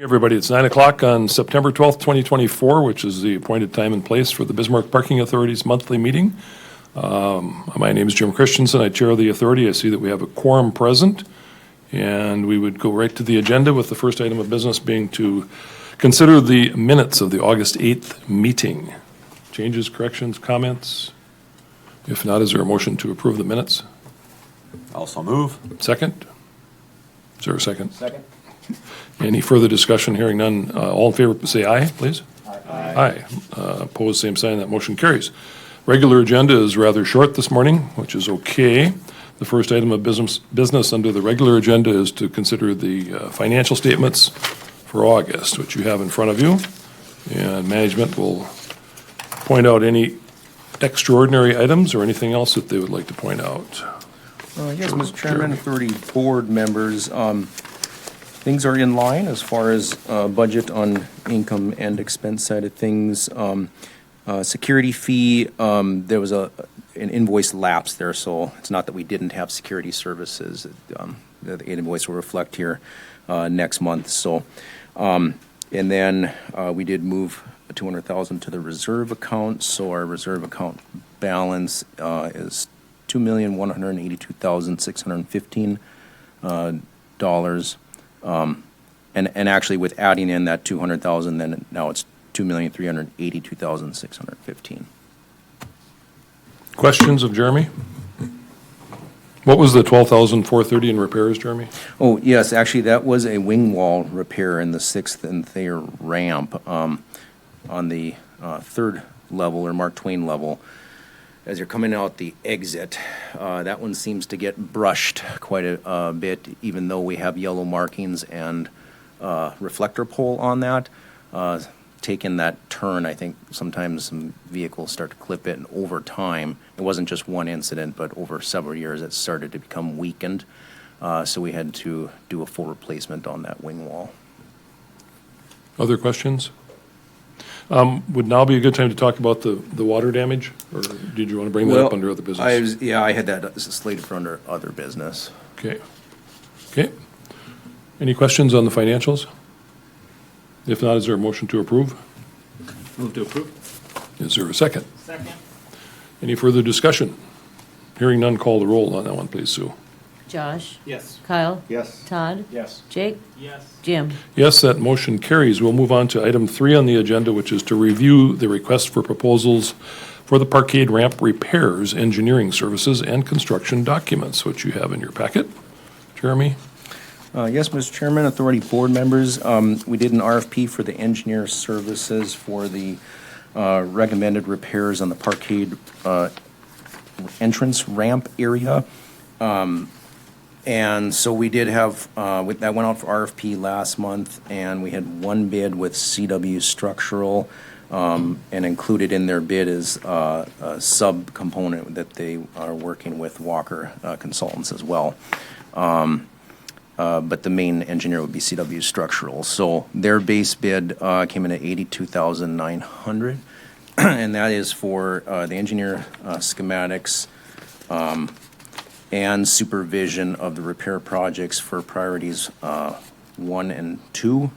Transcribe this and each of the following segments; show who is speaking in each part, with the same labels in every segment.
Speaker 1: Everybody, it's 9 o'clock on September 12th, 2024, which is the appointed time and place for the Bismarck Parking Authority's monthly meeting. My name is Jim Christensen. I chair the authority. I see that we have a quorum present, and we would go right to the agenda with the first item of business being to consider the minutes of the August 8th meeting. Changes, corrections, comments? If not, is there a motion to approve the minutes?
Speaker 2: Also move.
Speaker 1: Second? Is there a second?
Speaker 2: Second.
Speaker 1: Any further discussion? Hearing none. All in favor, say aye, please. Aye. Opposed, same sign. That motion carries. Regular agenda is rather short this morning, which is okay. The first item of business under the regular agenda is to consider the financial statements for August, which you have in front of you. And management will point out any extraordinary items or anything else that they would like to point out.
Speaker 3: Yes, Mr. Chairman, authority board members, things are in line as far as budget on income and expense side of things. Security fee, there was an invoice lapse there, so it's not that we didn't have security services. The invoice will reflect here next month. So, and then we did move $200,000 to the reserve account. So our reserve account balance is $2,182,615 dollars. And actually with adding in that 200,000, then now it's 2,382,615.
Speaker 1: Questions of Jeremy? What was the 12,430 in repairs, Jeremy?
Speaker 3: Oh, yes, actually that was a wing wall repair in the 6th and Thayer ramp on the 3rd level or Mark Twain level. As you're coming out the exit, that one seems to get brushed quite a bit, even though we have yellow markings and reflector pole on that. Taking that turn, I think sometimes some vehicles start to clip it, and over time, it wasn't just one incident, but over several years, it started to become weakened. So we had to do a full replacement on that wing wall.
Speaker 1: Other questions? Would now be a good time to talk about the water damage, or did you want to bring that up under other business?
Speaker 3: I had that slated for under other business.
Speaker 1: Okay. Okay. Any questions on the financials? If not, is there a motion to approve?
Speaker 2: Move to approve.
Speaker 1: Is there a second?
Speaker 2: Second.
Speaker 1: Any further discussion? Hearing none, call the roll on that one, please, Sue.
Speaker 4: Josh?
Speaker 2: Yes.
Speaker 4: Kyle?
Speaker 2: Yes.
Speaker 4: Todd?
Speaker 2: Yes.
Speaker 4: Jake?
Speaker 2: Yes.
Speaker 4: Jim?
Speaker 1: Yes, that motion carries. We'll move on to item 3 on the agenda, which is to review the request for proposals for the parkade ramp repairs, engineering services, and construction documents, which you have in your packet. Jeremy?
Speaker 3: Yes, Mr. Chairman, authority board members, we did an RFP for the engineer services for the recommended repairs on the parkade entrance ramp area. And so we did have, that went out for RFP last month, and we had one bid with CW Structural, and included in their bid is a sub-component that they are working with Walker Consultants as well. But the main engineer would be CW Structural. So their base bid came in at $82,900, and that is for the engineer schematics, and supervision of the repair projects for priorities 1 and 2.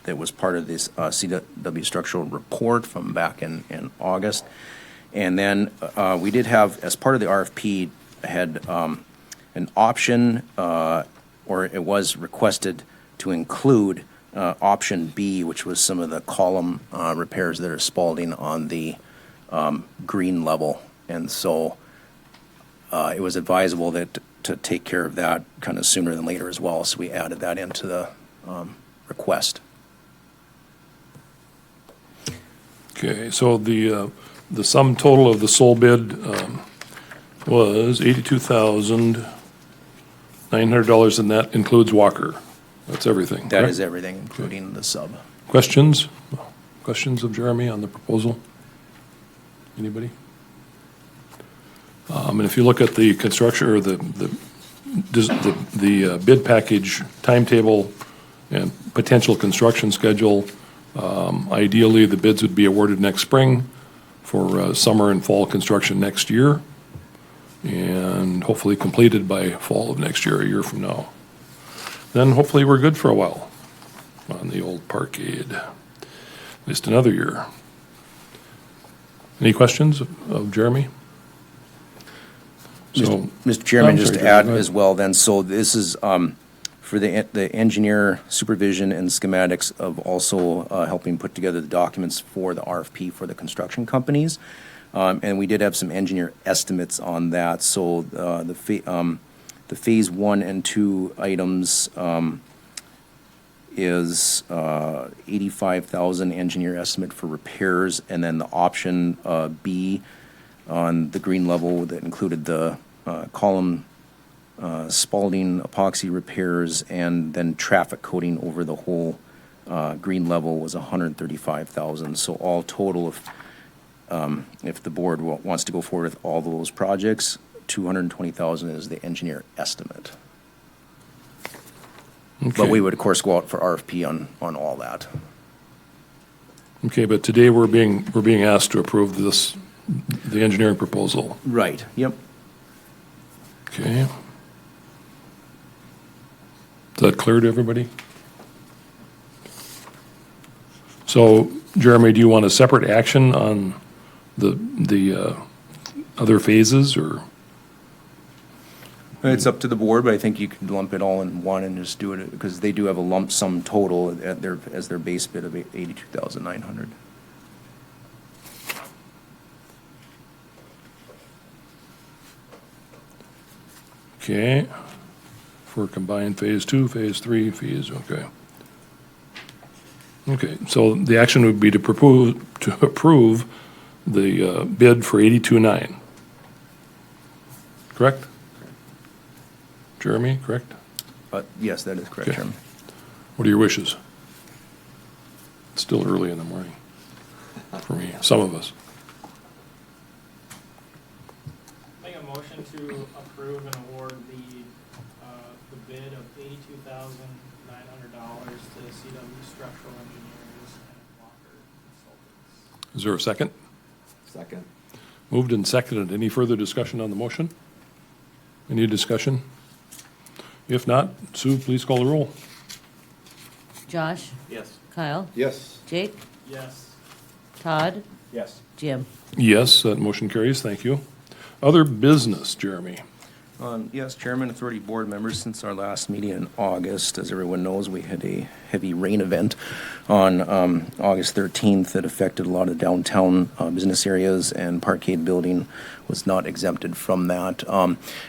Speaker 3: That was part of this CW Structural report from back in August. And then we did have, as part of the RFP, had an option, or it was requested to include option B, which was some of the column repairs that are Spalding on the green level. And so it was advisable that to take care of that kind of sooner than later as well, so we added that into the request.
Speaker 1: Okay, so the sum total of the sole bid was $82,900, and that includes Walker. That's everything,
Speaker 3: That
Speaker 1: correct?
Speaker 3: is everything, including the sub.
Speaker 1: Questions? Questions of Jeremy on the proposal? Anybody? And if you look at the construction, or the bid package timetable and potential construction schedule, ideally the bids would be awarded next spring for summer and fall construction next year, and hopefully completed by fall of next year, a year from now. Then hopefully we're good for a while. on the old parkade. At least another year. Any questions of Jeremy? So,
Speaker 3: Mr. Chairman,
Speaker 1: I'm
Speaker 3: just
Speaker 1: sorry,
Speaker 3: to add
Speaker 1: Jeremy, go ahead.
Speaker 3: as well then, so this is for the engineer supervision and schematics of also helping put together the documents for the RFP for the construction companies. And we did have some engineer estimates on that. So the phase 1 and 2 items is 85,000 engineer estimate for repairs, and then the option B on the green level that included the column spalding epoxy repairs and then traffic coating over the whole green level was 135,000. So all total, if the board wants to go forward with all those projects, 220,000 is the engineer estimate. But
Speaker 1: Okay.
Speaker 3: we would, of course, go out for RFP on all that.
Speaker 1: Okay, but today we're being asked to approve this, the engineering proposal.
Speaker 3: Right. Yep.
Speaker 1: Okay. Is that clear to everybody? So, Jeremy, do you want a separate action on the other phases, or?
Speaker 3: It's up to the board, but I think you can lump it all in one and just do it, because they do have a lump sum total at as their base bid of 82,900.
Speaker 1: Okay, for combined phase 2, phase 3, phase, okay. Okay, so the action would be to approve the bid for 82.9. Correct? Jeremy, correct?
Speaker 3: Yes, that is correct,
Speaker 1: Okay.
Speaker 3: Chairman.
Speaker 1: What are your wishes? It's still early in the morning for me, some of us.
Speaker 4: Make a motion to approve and award the bid of $82,900 to CW Structural Engineers and Walker Consultants.
Speaker 1: Is there a second?
Speaker 2: Second.
Speaker 1: Moved and seconded. Any further discussion on the motion? Any discussion? If not, Sue, please call the roll.
Speaker 5: Josh,
Speaker 4: Yes.
Speaker 5: Kyle,
Speaker 2: Yes.
Speaker 5: Jake,
Speaker 4: Yes.
Speaker 5: Todd,
Speaker 2: Yes.
Speaker 5: Jim.
Speaker 1: Yes, that motion carries. Thank you. Other business, Jeremy.
Speaker 3: Yes, Chairman, Authority Board members, since our last meeting in August, as everyone knows, we had a heavy rain event on August 13th that affected a lot of downtown business areas, and Parkade Building was not exempted from that.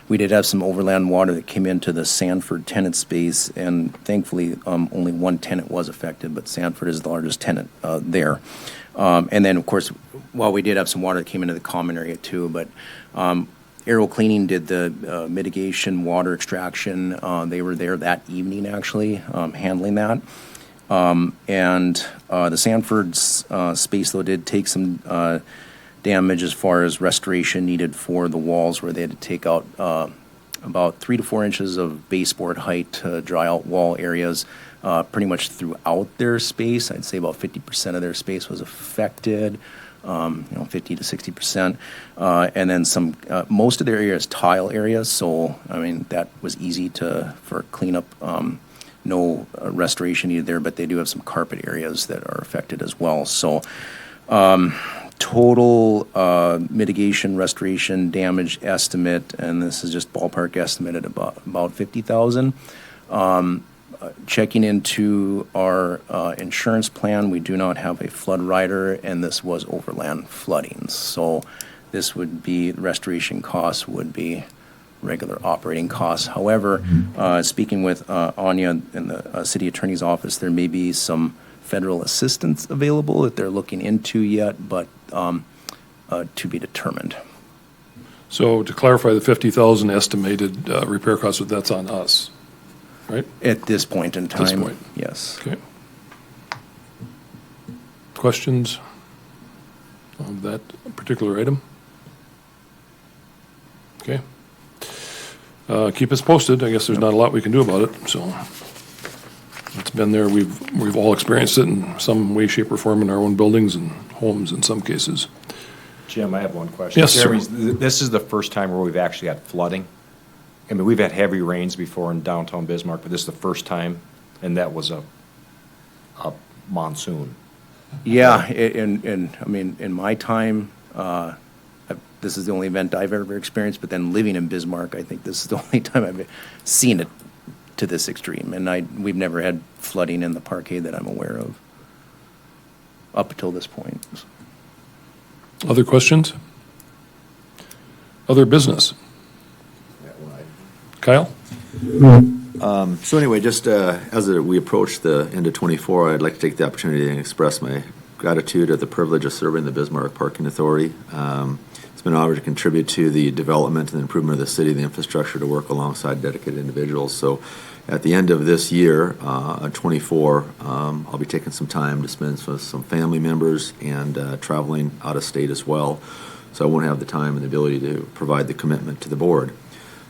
Speaker 3: We did have some overland water that came into the Sanford tenant space, and thankfully, only one tenant was affected, but Sanford is the largest tenant there. And then, of course, while we did have some water that came into the common area too, but Aero Cleaning did the mitigation water extraction. They were there that evening, actually, handling that. And the Sanford's space, though, did take some damage as far as restoration needed for the walls, where they had to take out about 3 to 4 inches of baseboard height to dry out wall areas pretty much throughout their space. I'd say about 50% of their space was affected. 50 to 60%, and then some. Most of their area is tile areas, so I mean that was easy for cleanup. No restoration needed there, but they do have some carpet areas that are affected as well. So, total mitigation, restoration, damage estimate, and this is just ballpark estimate at about 50,000. Checking into our insurance plan, we do not have a flood rider, and this was overland flooding. So this would be, restoration costs would be regular operating costs. However, speaking with Anya in the city attorney's office, there may be some federal assistance available that they're looking into yet, but to be determined.
Speaker 1: So to clarify, the 50,000 estimated repair costs, that's on us, right?
Speaker 3: At this point in time,
Speaker 1: This point.
Speaker 3: yes.
Speaker 1: Okay. Questions of that particular item? Okay. Keep us posted. I guess there's not a lot we can do about it, so it's been there. We've all experienced it in some way, shape, or form in our own buildings and homes in some cases.
Speaker 6: Jim, I have one question.
Speaker 1: Yes, sir.
Speaker 6: Jeremy, this is the first time where we've actually had flooding. I mean, we've had heavy rains before in downtown Bismarck, but this is the first time, and that was a monsoon.
Speaker 3: Yeah, I mean, in my time, this is the only event I've ever experienced, but then living in Bismarck, I think this is the only time I've seen it to this extreme. And we've never had flooding in the parkade that I'm aware of up until this point.
Speaker 1: Other questions? Other business? Kyle?
Speaker 2: So anyway, just as we approach the end of '24, I'd like to take the opportunity and express my gratitude at the privilege of serving the Bismarck Parking Authority. It's been an honor to contribute to the development and improvement of the city, the infrastructure, to work alongside dedicated individuals. So at the end of this year, 24, I'll be taking some time to spend with some family members and traveling out of state as well. So I won't have the time and the ability to provide the commitment to the board.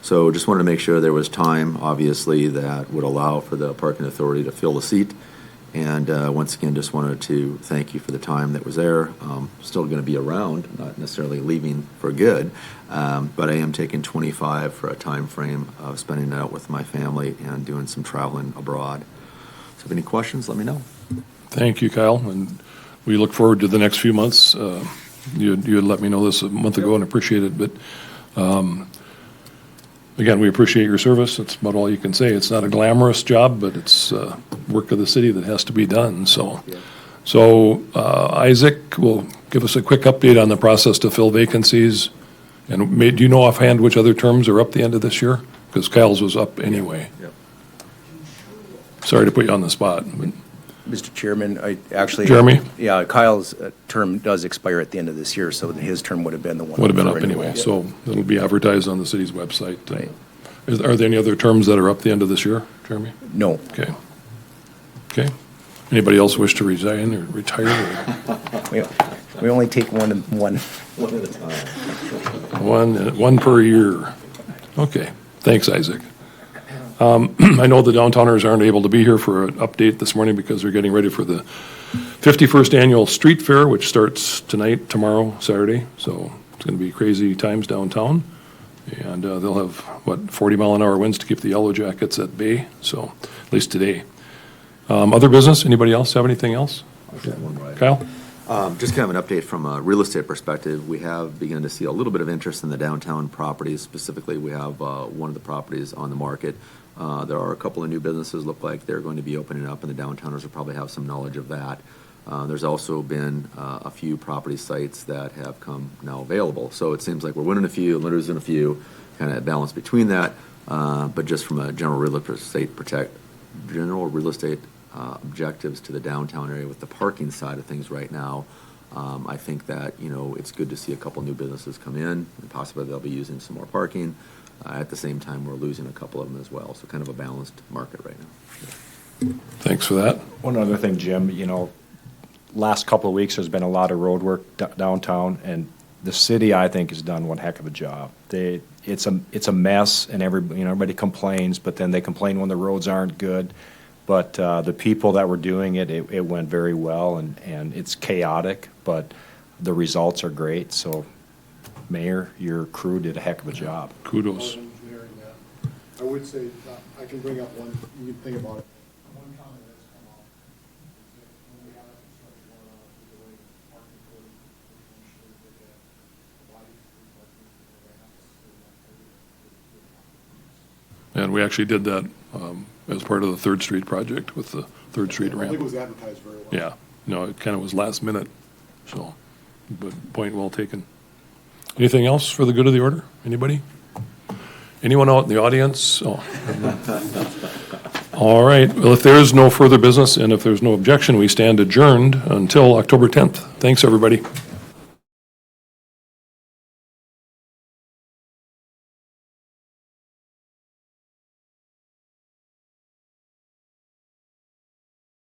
Speaker 2: So just wanted to make sure there was time, obviously, that would allow for the parking authority to fill the seat. And once again, just wanted to thank you for the time that was there. Still going to be around, not necessarily leaving for good, but I am taking 25 for a time frame of spending it out with my family and doing some traveling abroad. So if any questions, let me know.
Speaker 1: Thank you, Kyle, and we look forward to the next few months. You had let me know this a month ago and appreciate it, but again, we appreciate your service. That's about all you can say. It's not a glamorous job, but it's work of the city that has to be done. So Isaac will give us a quick update on the process to fill vacancies. And do you know offhand which other terms are up the end of this year? Because Kyle's was up anyway.
Speaker 2: Yep.
Speaker 1: Sorry to put you on the spot. But
Speaker 3: Mr. Chairman, I actually.
Speaker 1: Jeremy?
Speaker 3: Yeah, Kyle's term does expire at the end of this year, so his term would have been the one.
Speaker 1: would have been
Speaker 3: for
Speaker 1: up
Speaker 3: renewal.
Speaker 1: anyway. So it'll be advertised on the city's website.
Speaker 3: Right.
Speaker 1: Are there any other terms that are up the end of this year, Jeremy?
Speaker 3: No.
Speaker 1: Okay. Okay. Anybody else wish to resign or retire?
Speaker 3: We only take one.
Speaker 2: One at a time.
Speaker 1: One per year. Okay. Thanks, Isaac. I know the downtowners aren't able to be here for an update this morning because they're getting ready for the 51st Annual Street Fair, which starts tonight, tomorrow, Saturday. So it's going to be crazy times downtown. And they'll have, 40-mile-an-hour winds to keep the Yellow Jackets at bay, so at least today. Other business? Anybody else have anything else? Kyle?
Speaker 2: Just kind of an update from a real estate perspective. We have begun to see a little bit of interest in the downtown properties. Specifically, we have one of the properties on the market. There are a couple of new businesses look like they're going to be opening up, and the downtowners will probably have some knowledge of that. There's also been a few property sites that have come now available. So it seems like we're winning a few, losing a few, kind of balance between that. But just from a general real estate objectives to the downtown area with the parking side of things right now, I think that, it's good to see a couple new businesses come in, and possibly they'll be using some more parking. At the same time, we're losing a couple of them as well. So kind of a balanced market right now.
Speaker 1: Thanks for that.
Speaker 6: One other thing, Jim, last couple of weeks, there's been a lot of road work downtown, and the city, I think, has done one heck of a job. It's a mess, and everybody complains, but then they complain when the roads aren't good. But the people that were doing it went very well, and it's chaotic, but the results are great. So, Mayor, your crew did a heck of a job.
Speaker 1: Kudos.
Speaker 7: I would say, I can bring up one, you can think about it. One comment that's come up is that when we have construction going on, the way parking code, we can ensure that the body is parking in the ramps.
Speaker 1: And we actually did that as part of the 3rd Street project with the 3rd Street
Speaker 7: I think it
Speaker 1: ramp.
Speaker 7: was advertised very well.
Speaker 1: Yeah. No, it kind of was last minute. So, but point well taken. Anything else for the good of the order? Anybody? Anyone out in the audience? Oh. All right. Well, if there is no further business and if there's no objection, we stand adjourned until October 10th. Thanks, everybody.